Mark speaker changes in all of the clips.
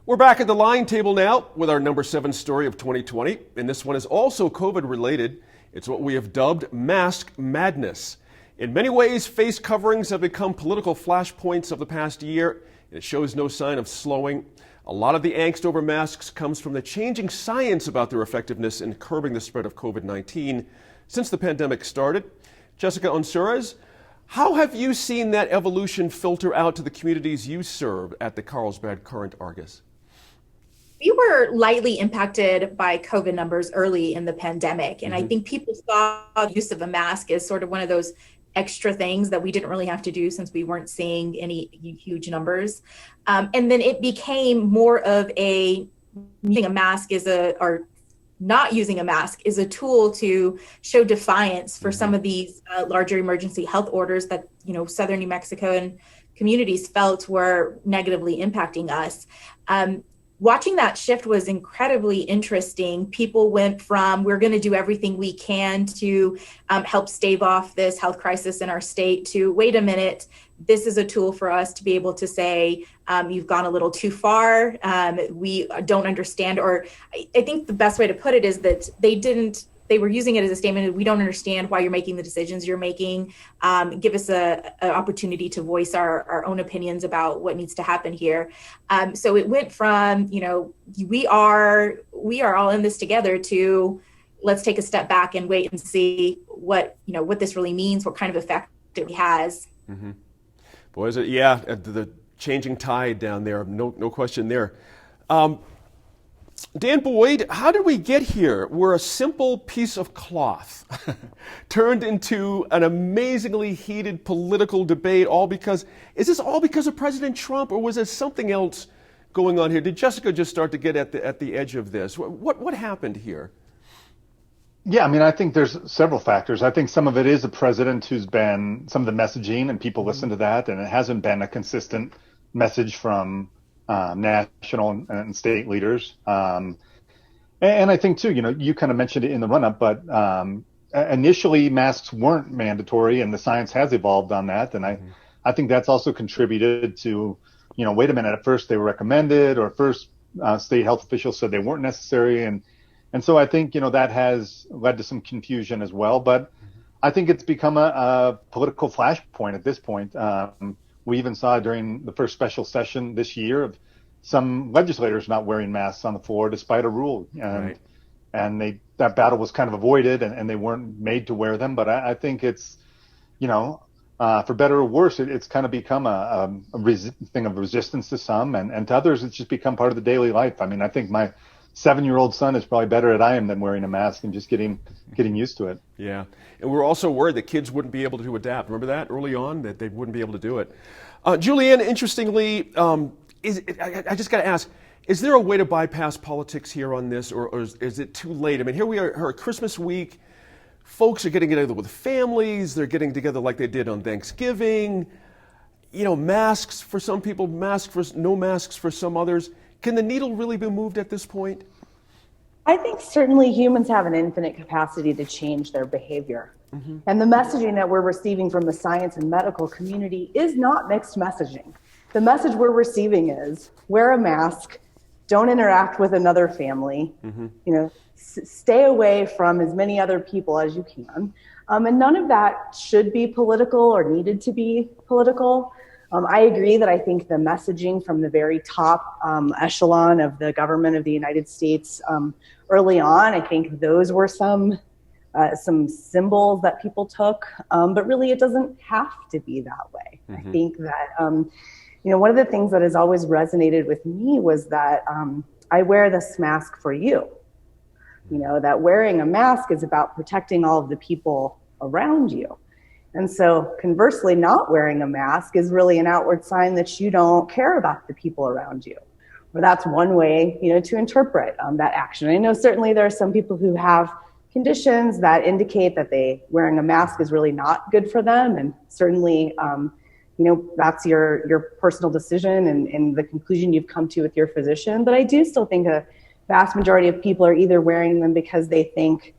Speaker 1: We're back at the line table now with our number 7 story of 2020, and this one is also COVID related. It's what we have dubbed mask madness. In many ways, face coverings have become political flashpoints of the past year, and it shows no sign of slowing. A lot of the angst over masks comes from the changing science about their effectiveness in curbing the spread of COVID-19 since the pandemic started. Jessica Unsurez, how have you seen that evolution filter out to the communities you serve at the Carlsbad Courant-Argus?
Speaker 2: We were lightly impacted by COVID numbers early in the pandemic. And I think people saw the use of a mask as sort of one of those extra things that we didn't really have to do since we weren't seeing any huge numbers. And then it became more of using a mask or not using a mask is a tool to show defiance for some of these larger emergency health orders that, Southern New Mexico and communities felt were negatively impacting us. Watching that shift was incredibly interesting. People went from, we're going to do everything we can to help stave off this health crisis in our state, to, wait a minute, this is a tool for us to be able to say, you've gone a little too far. We don't understand. Or I think the best way to put it is that they were using it as a statement of, we don't understand why you're making the decisions you're making. Give us an opportunity to voice our own opinions about what needs to happen here. So it went from, we are all in this together, to let's take a step back and wait and see what this really means, what kind of effect it has.
Speaker 1: Mm-hmm. Boy, is it, yeah, the changing tide down there, no question there. Dan Boyd, how did we get here? We're a simple piece of cloth turned into an amazingly heated political debate, is this all because of President Trump, or was there something else going on here? Did Jessica just start to get at the edge of this? What happened here?
Speaker 3: Yeah, I think there's several factors. I think some of it is a president who's been some of the messaging, and people listen to that, and it hasn't been a consistent message from national and state leaders. And I think too, you kind of mentioned it in the run-up, but initially masks weren't mandatory, and the science has evolved on that. And I think that's also contributed to, wait a minute, at first they were recommended, or first state health officials said they weren't necessary. And so I think, that has led to some confusion as well. But I think it's become a political flashpoint at this point. We even saw during the first special session this year of some legislators not wearing masks on the floor despite a rule. And that battle was kind of avoided, and they weren't made to wear them. But I think it's, for better or worse, it's kind of become a thing of resistance to some, and to others, it's just become part of the daily life. I think my 7-year-old son is probably better at I am than wearing a mask and just getting used to it. Yeah.
Speaker 1: And we're also worried that kids wouldn't be able to adapt. Remember that early on, that they wouldn't be able to do it. Julianne, interestingly, I just got to ask, is there a way to bypass politics here on this, or is it too late? Here we are at Christmas week. Folks are getting together with families. They're getting together like they did on Thanksgiving. Masks for some people, no masks for some others. Can the needle really be moved at this point?
Speaker 4: I think certainly humans have an infinite capacity to change their behavior. And the messaging that we're receiving from the science and medical community is not mixed messaging. The message we're receiving is, wear a mask, don't interact with another family, stay away from as many other people as you can. And none of that should be political or needed to be political. I agree that I think the messaging from the very top echelon of the government of the United States early on, I think those were some symbols that people took, but really it doesn't have to be that way. I think that, one of the things that has always resonated with me was that I wear this mask for you. That wearing a mask is about protecting all of the people around you. And so conversely, not wearing a mask is really an outward sign that you don't care about the people around you. Or that's one way, to interpret that action. I know certainly there are some people who have conditions that indicate that wearing a mask is really not good for them. And certainly, that's your personal decision and the conclusion you've come to with your physician. But I do still think a vast majority of people are either wearing them because they think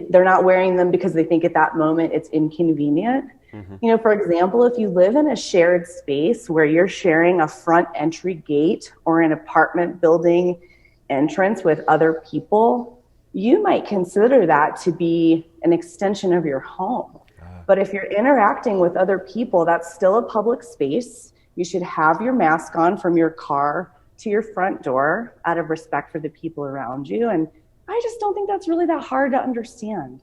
Speaker 4: they're not wearing them because they think at that moment it's inconvenient. For example, if you live in a shared space where you're sharing a front entry gate or an apartment building entrance with other people, you might consider that to be an extension of your home. But if you're interacting with other people, that's still a public space. You should have your mask on from your car to your front door out of respect for the people around you. And I just don't think that's really that hard to understand.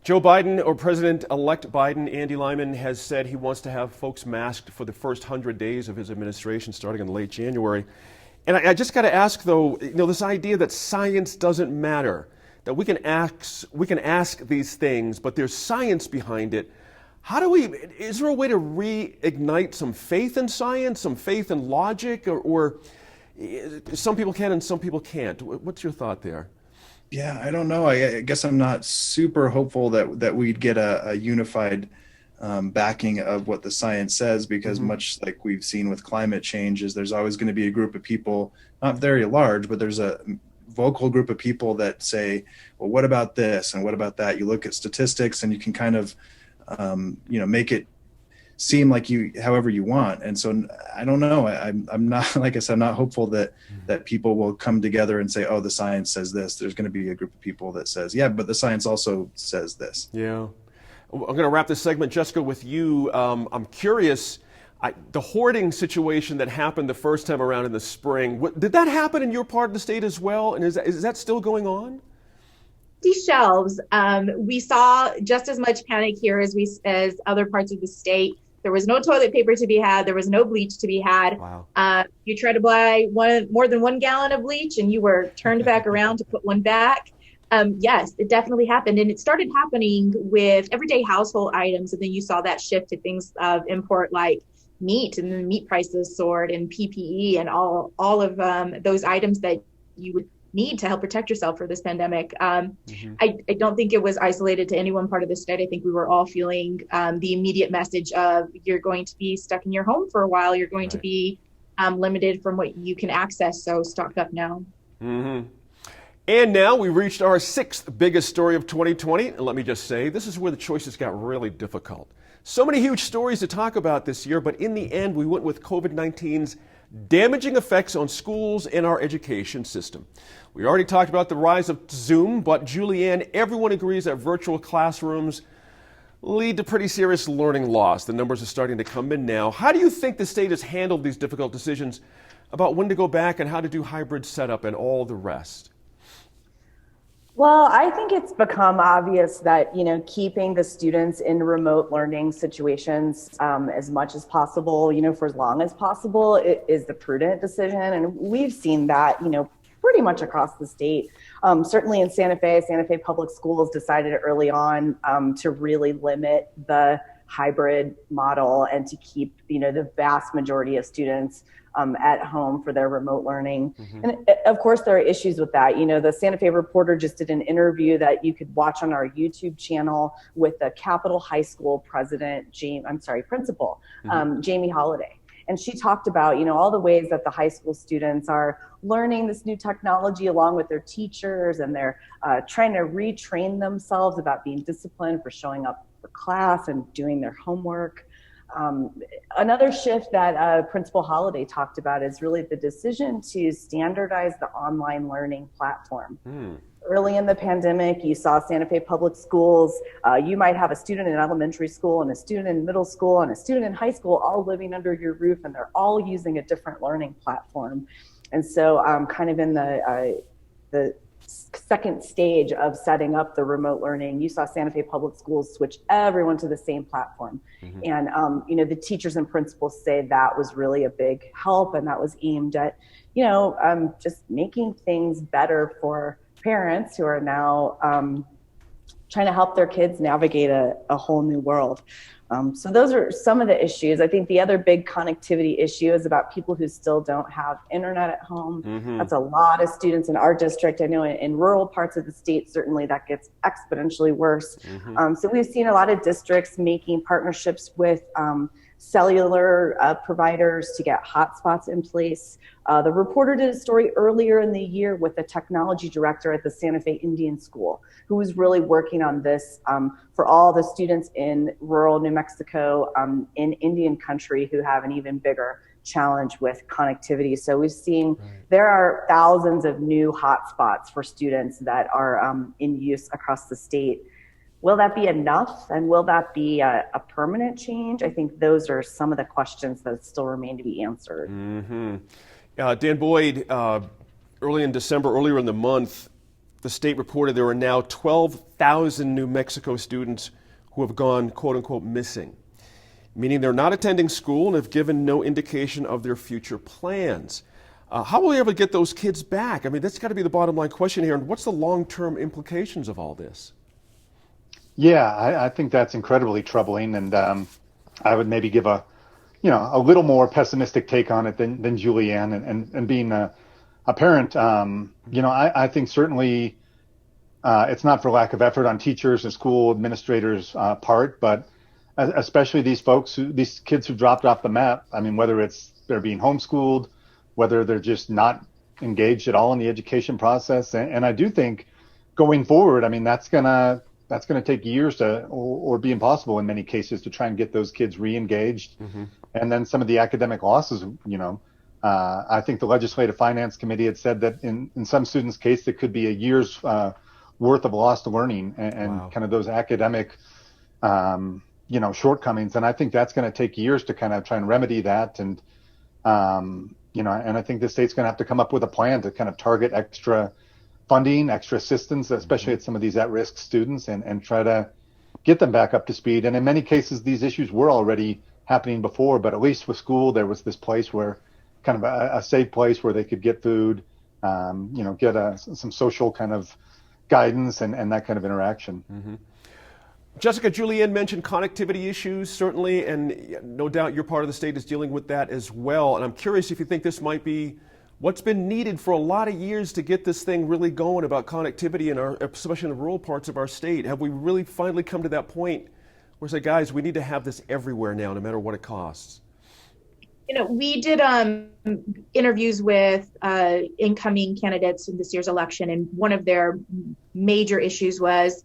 Speaker 1: Joe Biden, or President-elect Biden, Andy Lyman, has said he wants to have folks masked for the first 100 days of his administration starting in late January. And I just got to ask, though, this idea that science doesn't matter, that we can ask these things, but there's science behind it. Is there a way to reignite some faith in science, some faith in logic, or some people can and some people can't? What's your thought there?
Speaker 5: Yeah, I don't know. I guess I'm not super hopeful that we'd get a unified backing of what the science says, because much like we've seen with climate change, there's always going to be a group of people, not very large, but there's a vocal group of people that say, well, what about this and what about that? You look at statistics and you can kind of make it seem like however you want. And so I don't know. I'm not, like I said, I'm not hopeful that people will come together and say, oh, the science says this. There's going to be a group of people that says, yeah, but the science also says this.
Speaker 1: Yeah. I'm going to wrap this segment, Jessica, with you. I'm curious, the hoarding situation that happened the first time around in the spring, did that happen in your part of the state as well? And is that still going on?
Speaker 2: These shelves, we saw just as much panic here as other parts of the state. There was no toilet paper to be had. There was no bleach to be had.
Speaker 1: Wow.
Speaker 2: You tried to buy more than 1 gallon of bleach and you were turned back around to put one back. Yes, it definitely happened. And it started happening with everyday household items. And then you saw that shift to things of import like meat, and the meat prices soared, and PPE and all of those items that you would need to help protect yourself for this pandemic. I don't think it was isolated to any one part of the state. I think we were all feeling the immediate message of, you're going to be stuck in your home for a while. You're going to be limited from what you can access. So stock up now.
Speaker 1: And now we reached our 6th biggest story of 2020. And let me just say, this is where the choices got really difficult. So many huge stories to talk about this year, but in the end, we went with COVID-19's damaging effects on schools and our education system. We already talked about the rise of Zoom, but Julianne, everyone agrees that virtual classrooms lead to pretty serious learning loss. The numbers are starting to come in now. How do you think the state has handled these difficult decisions about when to go back and how to do hybrid setup and all the rest?
Speaker 4: Well, I think it's become obvious that, keeping the students in remote learning situations as much as possible, for as long as possible, is the prudent decision. And we've seen that, pretty much across the state. Certainly in Santa Fe Public Schools decided early on to really limit the hybrid model and to keep, the vast majority of students at home for their remote learning. And of course, there are issues with that. The Santa Fe Reporter just did an interview that you could watch on our YouTube channel with the Capitol High School principal, Jamie Holiday. And she talked about, all the ways that the high school students are learning this new technology along with their teachers, and they're trying to retrain themselves about being disciplined for showing up for class and doing their homework. Another shift that Principal Holiday talked about is really the decision to standardize the online learning platform. Early in the pandemic, you saw Santa Fe Public Schools. You might have a student in elementary school and a student in middle school and a student in high school all living under your roof, and they're all using a different learning platform. And so kind of in the second stage of setting up the remote learning, you saw Santa Fe Public Schools switch everyone to the same platform. And, the teachers and principals say that was really a big help, and that was aimed at, just making things better for parents who are now trying to help their kids navigate a whole new world. So those are some of the issues. I think the other big connectivity issue is about people who still don't have internet at home. That's a lot of students in our district. I know in rural parts of the state, certainly that gets exponentially worse. So we've seen a lot of districts making partnerships with cellular providers to get hotspots in place. The reporter did a story earlier in the year with the technology director at the Santa Fe Indian School, who was really working on this for all the students in rural New Mexico, in Indian country, who have an even bigger challenge with connectivity. So we've seen there are thousands of new hotspots for students that are in use across the state. Will that be enough? And will that be a permanent change? I think those are some of the questions that still remain to be answered.
Speaker 1: Dan Boyd, earlier in the month, the state reported there are now 12,000 New Mexico students who have gone, quote unquote, missing, meaning they're not attending school and have given no indication of their future plans. How will we ever get those kids back? I mean, that's got to be the bottom line question here. And what's the long-term implications of all this?
Speaker 3: Yeah, I think that's incredibly troubling, and I would maybe give a little more pessimistic take on it than Julianne. And being a parent, I think certainly it's not for lack of effort on teachers and school administrators' part, but especially these kids who dropped off the map. I mean, whether it's they're being homeschooled, whether they're just not engaged at all in the education process, and I do think going forward, I mean, that's gonna take years to, or be impossible in many cases, to try and get those kids re-engaged. And then some of the academic losses, I think the Legislative Finance Committee had said that in some students' case, it could be a year's worth of lost learning and wow. kind of those academic, shortcomings. And I think that's going to take years to kind of try and remedy that. And, and I think the state's going to have to come up with a plan to kind of target extra funding, extra assistance, especially at some of these at-risk students, and try to get them back up to speed. And in many cases, these issues were already happening before, but at least with school, there was this place where kind of a safe place where they could get food, get some social kind of guidance and that kind of interaction.
Speaker 1: Jessica, Julianne mentioned connectivity issues, certainly, and no doubt your part of the state is dealing with that as well. And I'm curious if you think this might be what's been needed for a lot of years to get this thing really going about connectivity, especially in the rural parts of our state. Have we really finally come to that point where we say, guys, we need to have this everywhere now, no matter what it costs?
Speaker 2: We did interviews with incoming candidates in this year's election, and one of their major issues was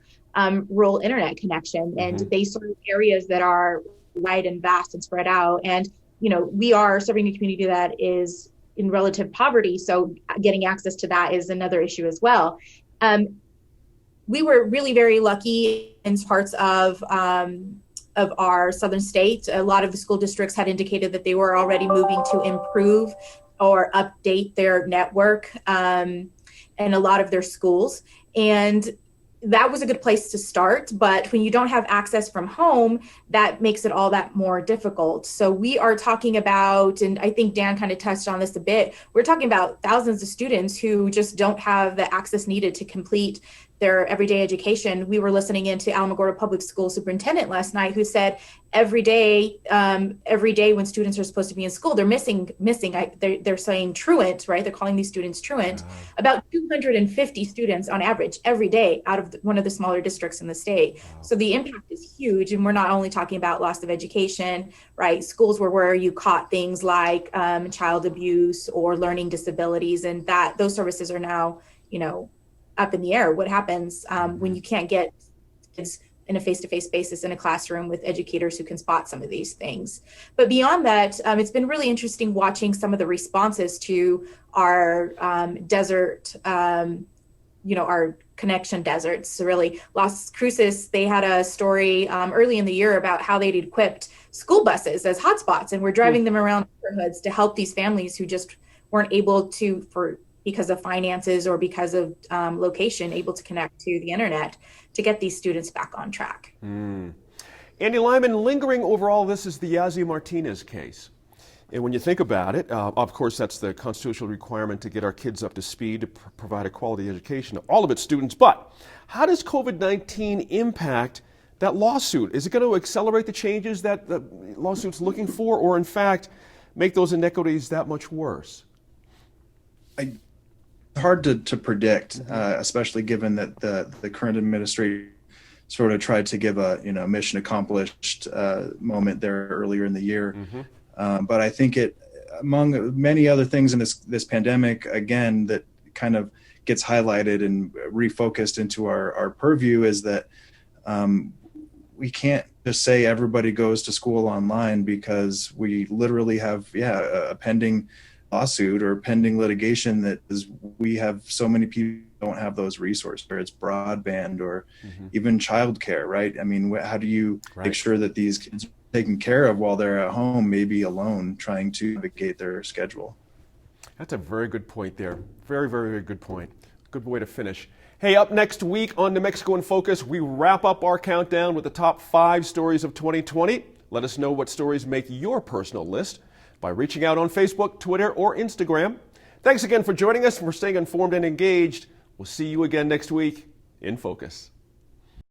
Speaker 2: rural internet connection. And they serve areas that are wide and vast and spread out. And, we are serving a community that is in relative poverty. So getting access to that is another issue as well. We were really very lucky in parts of our southern state. A lot of the school districts had indicated that they were already moving to improve or update their network in a lot of their schools. And that was a good place to start. But when you don't have access from home, that makes it all that more difficult. So we are talking about, and I think Dan kind of touched on this a bit, we're talking about thousands of students who just don't have the access needed to complete their everyday education. We were listening into Alamogordo Public School superintendent last night, who said every day when students are supposed to be in school, they're missing. They're saying truant, right? They're calling these students truant. About 250 students on average every day out of one of the smaller districts in the state. So the impact is huge. And we're not only talking about loss of education, right? Schools were where you caught things like child abuse or learning disabilities, and that those services are now, up in the air. What happens when you can't get kids in a face-to-face basis in a classroom with educators who can spot some of these things? But beyond that, it's been really interesting watching some of the responses to our desert, our connection deserts. So really, Las Cruces, they had a story early in the year about how they'd equipped school buses as hotspots, and we're driving them around neighborhoods to help these families who just weren't able to, because of finances or because of location, able to connect to the internet to get these students back on track.
Speaker 1: Andy Lyman, lingering over all this is the Yazzie Martinez case. And when you think about it, of course, that's the constitutional requirement to get our kids up to speed to provide a quality education to all of its students. But how does COVID-19 impact that lawsuit? Is it going to accelerate the changes that the lawsuit's looking for, or in fact, make those inequities that much worse?
Speaker 5: Hard to predict, especially given that the current administration sort of tried to give a mission accomplished moment there earlier in the year. But I think it, among many other things in this pandemic, again, that kind of gets highlighted and refocused into our purview is that we can't just say everybody goes to school online, because we literally have a pending lawsuit or pending litigation that is, we have so many people who don't have those resources, whether it's broadband or even childcare, right? I mean, how do you make sure that these kids are taken care of while they're at home, maybe alone, trying to navigate their schedule?
Speaker 1: That's a very good point there. Very, very, very good point. Good way to finish. Hey, up next week on New Mexico in Focus, we wrap up our countdown with the top 5 stories of 2020. Let us know what stories make your personal list by reaching out on Facebook, Twitter, or Instagram. Thanks again for joining us and for staying informed and engaged. We'll see you again next week in Focus.